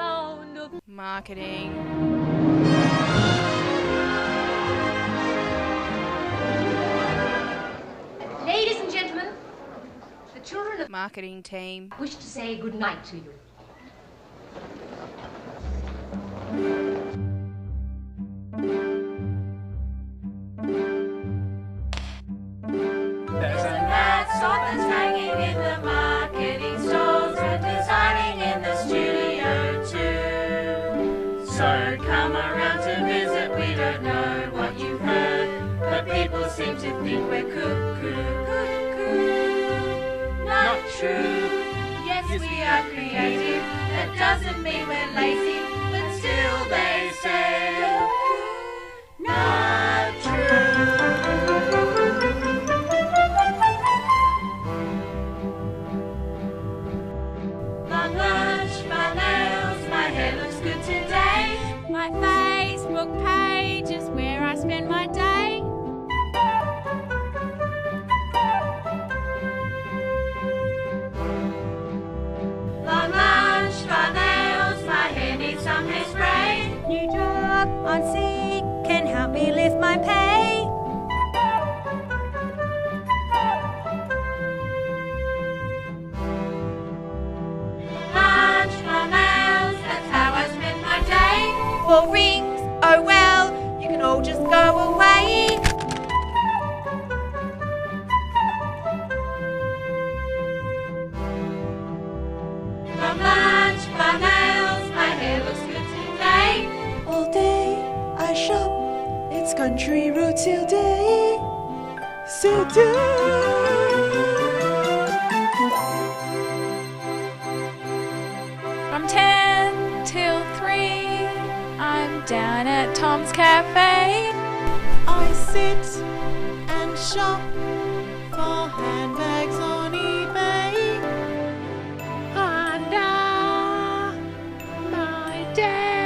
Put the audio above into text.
sound of marketing. Ladies and gentlemen, the children of Marketing team. wish to say good night to you. There's a mad song that's hanging in the marketing stalls and designing in the studio too. So come around to visit, we don't know what you've heard, but people seem to think we're cuckoo. Not true. Yes, we are creative. That doesn't mean we're lazy, but still they say not true. Long lunch, my nails, my hair looks good today. My Facebook page is where I spend my day. Long lunch, my nails, my hair needs some hairspray. New job on seek can help me lift my pay. Lunch, my nails, that's how I spend my day. For rings, oh well, you can all just go away. Long lunch, my nails, my hair looks good today. All day I shop, it's country road till day. So From 10 till 3, I'm down at Tom's Cafe. I sit and shop for handbags on eBay. Under my day.